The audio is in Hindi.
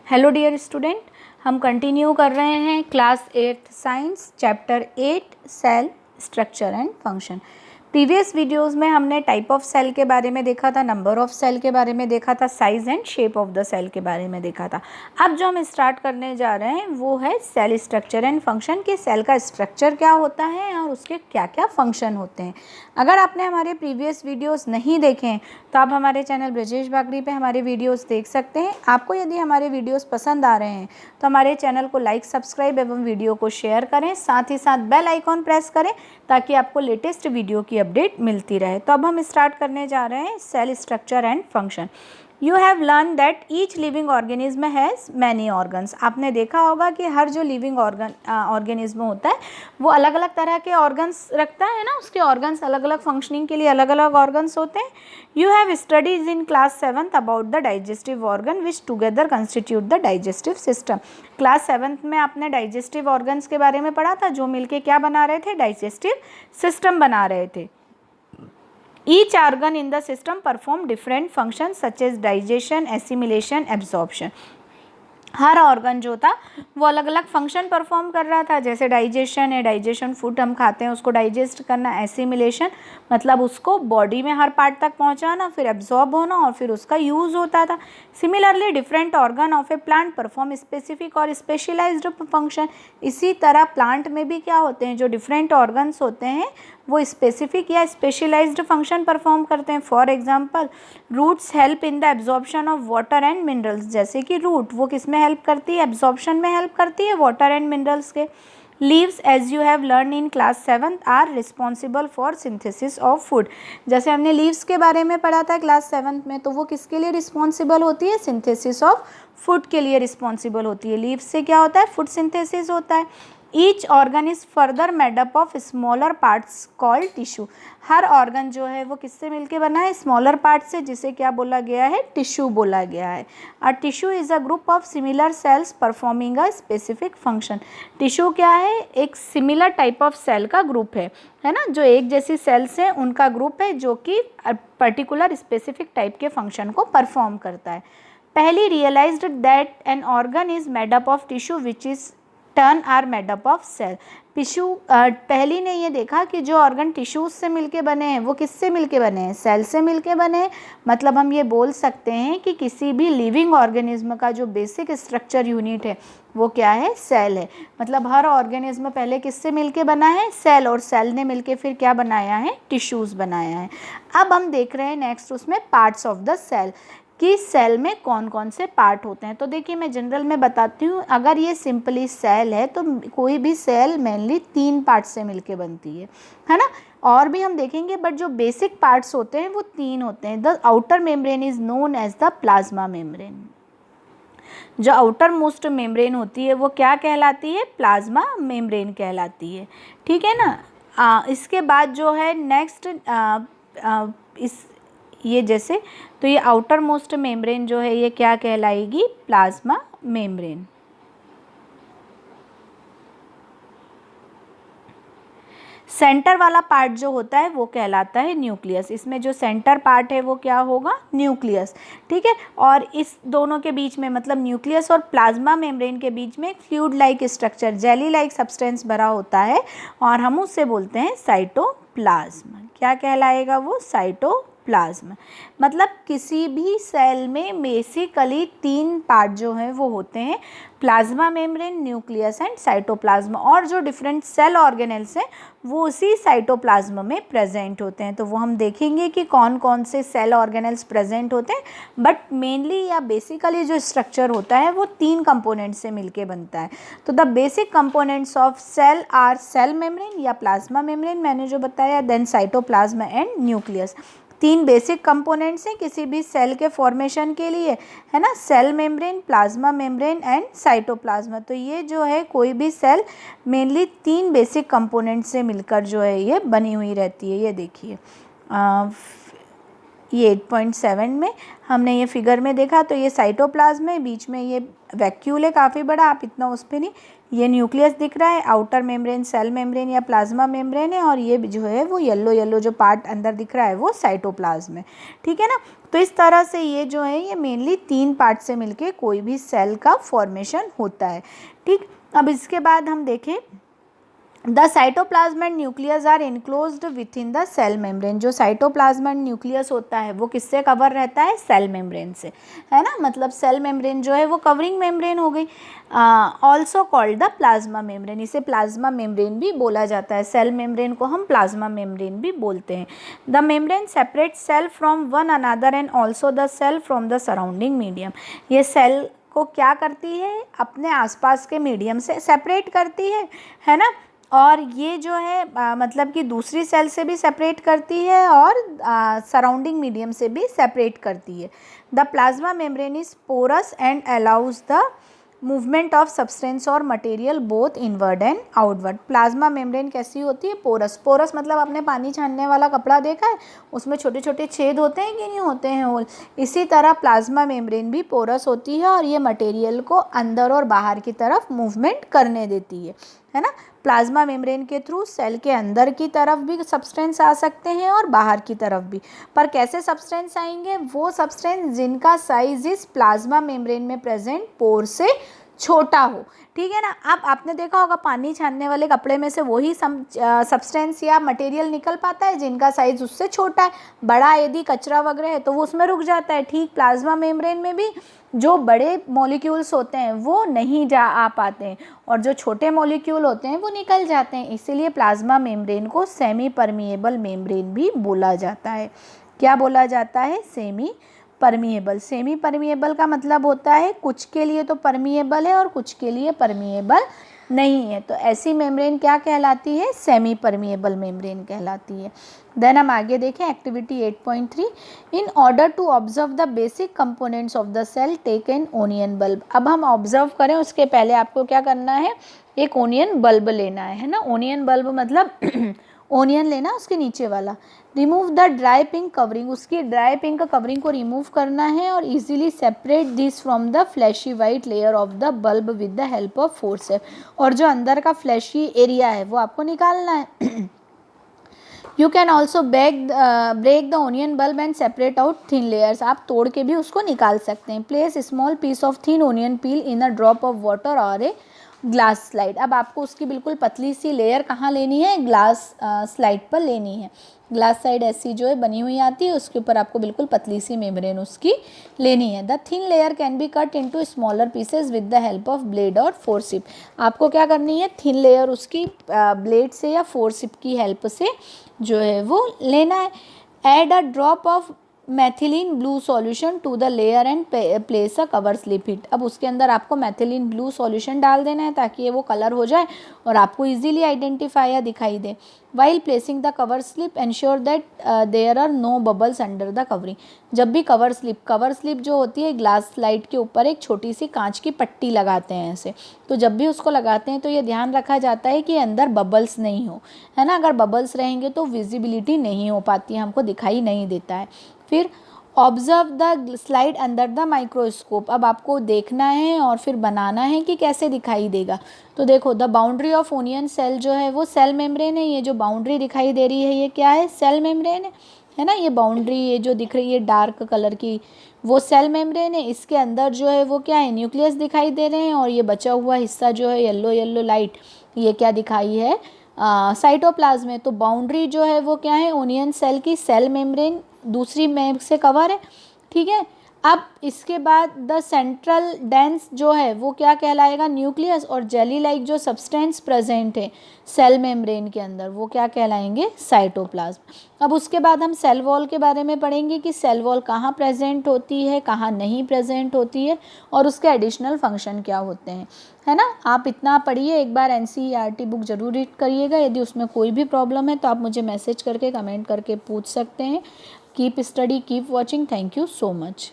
हेलो डियर स्टूडेंट, हम कंटिन्यू कर रहे हैं class 8 science chapter 8 cell structure and function. Previous videos में हमने टाइप ऑफ सेल के बारे में देखा था, नंबर ऑफ सेल के बारे में देखा था, size and shape of the cell के बारे में देखा था। अब जो हम स्टार्ट करने जा रहे हैं वो है सेल स्ट्रक्चर एंड फंक्शन, कि सेल का स्ट्रक्चर क्या होता है और उसके क्या क्या फंक्शन होते हैं। अगर आपने हमारे प्रीवियस वीडियोस नहीं देखे हैं तो आप हमारे चैनल ब्रजेश बागड़ी पे हमारे वीडियोस देख सकते हैं। आपको यदि हमारे वीडियोस पसंद आ रहे हैं तो हमारे चैनल को लाइक, सब्सक्राइब एवं वीडियो को शेयर करें, साथ ही साथ बेल आइकॉन प्रेस करें ताकि आपको लेटेस्ट वीडियो की अपडेट मिलती रहे। तो अब हम स्टार्ट करने जा रहे हैं cell structure and function. You have learn that each living organism has many organs. आपने देखा होगा कि हर जो लिविंग ऑर्गेनिज्म होता है वो अलग अलग तरह के ऑर्गन्स रखता है ना, उसके ऑर्गन्स अलग अलग फंक्शनिंग के लिए अलग अलग ऑर्गन्स होते हैं। You have studies in class 7th about the digestive organ which together constitute the digestive system. Class 7th में आपने डाइजेस्टिव ऑर्गन्स के बारे में पढ़ा था, जो मिलके क्या बना रहे थे, डाइजेस्टिव सिस्टम बना रहे थे। Each organ in the system perform different functions such as digestion, assimilation, absorption. Her organ जो था वो अलग अलग फंक्शन परफॉर्म कर रहा था। जैसे डाइजेशन है, डाइजेशन फूड हम खाते हैं उसको डाइजेस्ट करना, एसिमिलेशन मतलब उसको बॉडी में हर पार्ट तक पहुंचाना, फिर एब्जॉर्ब होना और फिर उसका यूज़ होता था। Similarly different organ of A plant perform specific और स्पेशलाइज्ड फंक्शन। इसी तरह प्लांट में भी क्या होते हैं, जो डिफरेंट ऑर्गन्स होते हैं वो स्पेसिफिक या स्पेशलाइज्ड फंक्शन परफॉर्म करते हैं। For example roots help in the absorption of water and minerals. जैसे कि रूट वो किस में हेल्प करती है, एब्जॉर्प्शन में हेल्प करती है वाटर एंड मिनरल्स के। Leaves as you have learn in class 7th are responsible for synthesis of food. जैसे हमने लीव्स के बारे में पढ़ा था क्लास 7th में, तो वो किसके लिए रिस्पॉन्सिबल होती है, सिंथेसिस ऑफ फूड के लिए रिस्पॉन्सिबल होती है। लीव्स से क्या होता है, फूड सिंथेसिस होता है। Each organ is further made up of smaller parts called tissue. Her organ जो है वो किससे मिलके बना है, स्मॉलर पार्ट से, जिसे क्या बोला गया है, टिश्यू बोला गया है। A tissue is a group of similar sales performing a specific function. Tissue क्या है, एक सिमिलर टाइप ऑफ सेल का ग्रुप है ना, जो एक जैसी सेल्स हैं उनका ग्रुप है जो कि पर्टिकुलर स्पेसिफिक टाइप के फंक्शन को परफॉर्म करता है। पहली realised that an organ is made up of tissue which is turn are made up of cell. पहली ने ये देखा कि जो ऑर्गन टिश्यूज से मिलके बने हैं वो किससे मिलके बने हैं, सेल से मिलके बने हैं। मतलब हम ये बोल सकते हैं कि किसी भी लिविंग ऑर्गेनिज्म का जो बेसिक स्ट्रक्चर यूनिट है वो क्या है, सेल है। मतलब हर ऑर्गेनिज्म पहले किससे मिलके बना है, सेल, और सेल ने मिलके फिर क्या बनाया है, टिश्यूज बनाया है। अब हम देख रहे हैं नेक्स्ट उसमें पार्ट्स ऑफ द सेल, कि सेल में कौन कौन से पार्ट होते हैं। तो देखिए मैं जनरल में बताती हूँ, अगर ये सिंपली सेल है तो कोई भी सेल मेनली 3 पार्ट से मिलके बनती है ना। और भी हम देखेंगे, बट जो बेसिक पार्ट्स होते हैं वो 3 होते हैं। The outer membrane is known as the plasma membrane. जो आउटर मोस्ट मेम्ब्रेन होती है वो क्या कहलाती है, प्लाज्मा मेम्ब्रेन कहलाती है, ठीक है ना। इसके बाद जो है नेक्स्ट इस ये जैसे, तो ये आउटर मोस्ट मेम्ब्रेन जो है ये क्या कहलाएगी, प्लाज्मा मेम्ब्रेन। सेंटर वाला पार्ट जो होता है वो कहलाता है न्यूक्लियस। इसमें जो सेंटर पार्ट है वो क्या होगा, न्यूक्लियस, ठीक है। और इस दोनों के बीच में, मतलब न्यूक्लियस और प्लाज्मा मेम्ब्रेन के बीच में एक fluid like structure, jelly like substance भरा होता है और हम उससे बोलते हैं साइटोप्लाज्म। क्या कहलाएगा वो, साइटोप्लाज्म। मतलब किसी भी सेल में बेसिकली 3 पार्ट जो हैं वो होते हैं, plasma membrane, nucleus and cytoplasm. और जो डिफरेंट सेल ऑर्गेनेल्स हैं वो उसी साइटोप्लाज्म में प्रेजेंट होते हैं। तो वो हम देखेंगे कि कौन कौन से सेल ऑर्गेनेल्स प्रेजेंट होते हैं, बट मेनली या बेसिकली जो स्ट्रक्चर होता है वो 3 कंपोनेंट से मिलके बनता है। तो the basic components of cell are cell membrane या प्लाज्मा मेम्ब्रेन, मैंने जो बताया, then cytoplasm and nucleus. 3 basic components हैं किसी भी सेल के फॉर्मेशन के लिए, है ना, cell membrane, plasma membrane and cytoplasm. तो ये जो है कोई भी सेल मेनली 3 बेसिक कंपोनेंट से मिलकर जो है ये बनी हुई रहती है। ये देखिए ये 8.7 में हमने ये फिगर में देखा, तो ये साइटोप्लाज्म है, बीच में ये वैक्यूल है काफ़ी बड़ा, आप इतना उस पर नहीं, ये न्यूक्लियस दिख रहा है, आउटर मेम्ब्रेन सेल मेम्ब्रेन या प्लाज्मा मेम्ब्रेन है, और ये जो है वो येलो येलो जो पार्ट अंदर दिख रहा है वो साइटोप्लाज्म है, ठीक है ना। तो इस तरह से ये जो है ये मेनली 3 पार्ट से मिलके कोई भी सेल का फॉर्मेशन होता है, ठीक। अब इसके बाद हम देखें, the cytoplasm and nucleus are enclosed within the cell membrane. जो साइटोप्लाज्म एंड न्यूक्लियस होता है वो किससे कवर रहता है, सेल मेम्ब्रेन से, है ना। मतलब सेल मेम्ब्रेन जो है वो कवरिंग मेम्ब्रेन हो गई। Also called the plasma membrane, इसे प्लाज्मा मेम्ब्रेन भी बोला जाता है, सेल मेम्ब्रेन को हम प्लाज्मा मेम्ब्रेन भी बोलते हैं। The membrane separate cell from one another and also the cell from the surrounding medium. ये सेल को क्या करती है, अपने आसपास के मीडियम से सेपरेट करती है ना। और ये जो है मतलब कि दूसरी सेल से भी सेपरेट करती है और सराउंडिंग मीडियम से भी सेपरेट करती है। The plasma membrane is porous and allows the movement of substance और material both inward and outward. Plasma membrane कैसी होती है, पोरस। पोरस मतलब आपने पानी छानने वाला कपड़ा देखा है, उसमें छोटे छोटे छेद होते हैं कि नहीं होते हैं होल, इसी तरह प्लाज्मा मेम्ब्रेन भी पोरस होती है और ये मटेरियल को अंदर और बाहर की तरफ मूवमेंट करने देती है ना। प्लाज्मा मेम्ब्रेन के थ्रू सेल के अंदर की तरफ भी सब्सटेंस आ सकते हैं और बाहर की तरफ भी। पर कैसे सब्सटेंस आएंगे, वो सब्सटेंस जिनका साइज इस प्लाज्मा मेम्ब्रेन में प्रेजेंट पोर से छोटा हो, ठीक है ना। अब आपने देखा होगा पानी छानने वाले कपड़े में से वही सब्सटेंस या मटेरियल निकल पाता है जिनका साइज उससे छोटा है। बड़ा यदि कचरा वगैरह है तो वो उसमें रुक जाता है, ठीक प्लाज्मा मेम्ब्रेन में भी जो बड़े मॉलिक्यूल्स होते हैं वो नहीं आ पाते हैं और जो छोटे मॉलिक्यूल होते हैं वो निकल जाते हैं। इसीलिए प्लाज्मा मेम्ब्रेन को सेमी परमिएबल मेम्ब्रेन भी बोला जाता है। क्या बोला जाता है, सेमी परमिएबल। सेमी परमिएबल का मतलब होता है कुछ के लिए तो परमिएबल है और कुछ के लिए परमिएबल नहीं है, तो ऐसी मेम्ब्रेन क्या कहलाती है, सेमी परमिएबल मेम्ब्रेन कहलाती है। देन हम आगे देखें activity 8.3, in order to observe the basic components of the cell take an onion bulb. अब हम ऑब्जर्व करें उसके पहले आपको क्या करना है, एक ओनियन बल्ब लेना है ना। ओनियन बल्ब मतलब ओनियन लेना उसके नीचे वाला। Remove the dry pink covering, उसकी ड्राई पिंक कवरिंग को रिमूव करना है और easily separate this from the fleshy white layer of the bulb with the help of forcep. और जो अंदर का फ्लैशी एरिया है वो आपको निकालना है। You can also break the onion bulb and separate out thin layers, आप तोड़ के भी उसको निकाल सकते हैं। Place small piece of thin onion peel in a drop of water और ए ग्लास स्लाइड। अब आपको उसकी बिल्कुल पतली सी लेयर कहाँ लेनी है, ग्लास स्लाइड पर लेनी है। ग्लास स्लाइड ऐसी जो है बनी हुई आती है, उसके ऊपर आपको बिल्कुल पतली सी मेम्ब्रेन उसकी लेनी है। The thin layer can be cut into smaller pieces with the help of blade और फोर्सिप। आपको क्या करनी है, थिन लेयर उसकी ब्लेड से या फोर्सिप की हेल्प से जो है वो लेना है। Add a drop of methylene blue solution to the layer and place a cover slip it. अब उसके अंदर आपको मैथिलीन ब्लू सॉल्यूशन डाल देना है ताकि ये वो कलर हो जाए और आपको इजीली आइडेंटिफाई या दिखाई दे। While placing the cover slip ensure that there are no bubbles under the covering. जब भी कवर स्लिप जो होती है ग्लास स्लाइड के ऊपर एक छोटी सी कांच की पट्टी लगाते हैं ऐसे, तो जब भी उसको लगाते हैं तो ये ध्यान रखा जाता है कि अंदर बबल्स नहीं हो, है ना। अगर बबल्स रहेंगे तो विजिबिलिटी नहीं हो पाती है, हमको दिखाई नहीं देता है। फिर observe the slide under the microscope. अब आपको देखना है और फिर बनाना है कि कैसे दिखाई देगा। तो देखो the boundary of onion cell जो है वो सेल मेम्ब्रेन है। ये जो बाउंड्री दिखाई दे रही है ये क्या है, सेल मेम्ब्रेन है ना। ये बाउंड्री ये जो दिख रही है डार्क कलर की वो सेल मेम्ब्रेन है। इसके अंदर जो है वो क्या है, न्यूक्लियस दिखाई दे रहे हैं और ये बचा हुआ हिस्सा जो है येलो येलो लाइट, ये क्या दिखाई है, साइटोप्लाज्म है। तो बाउंड्री जो है वो क्या है, ओनियन सेल की सेल मेम्ब्रेन दूसरी में से कवर है, ठीक है। अब इसके बाद द सेंट्रल डेंस जो है वो क्या कहलाएगा, न्यूक्लियस। और जेली लाइक जो सब्सटेंस प्रेजेंट है सेल मेम्ब्रेन के अंदर वो क्या कहलाएंगे, साइटोप्लाज्म। अब उसके बाद हम सेल वॉल के बारे में पढ़ेंगे कि सेल वॉल कहाँ प्रेजेंट होती है, कहाँ नहीं प्रेजेंट होती है और उसके एडिशनल फंक्शन क्या होते हैं, है ना। आप इतना पढ़िए, एक बार NCERT बुक जरूर रीड करिएगा। यदि उसमें कोई भी प्रॉब्लम है तो आप मुझे मैसेज करके कमेंट करके पूछ सकते हैं। Keep study, keep watching. Thank you so much.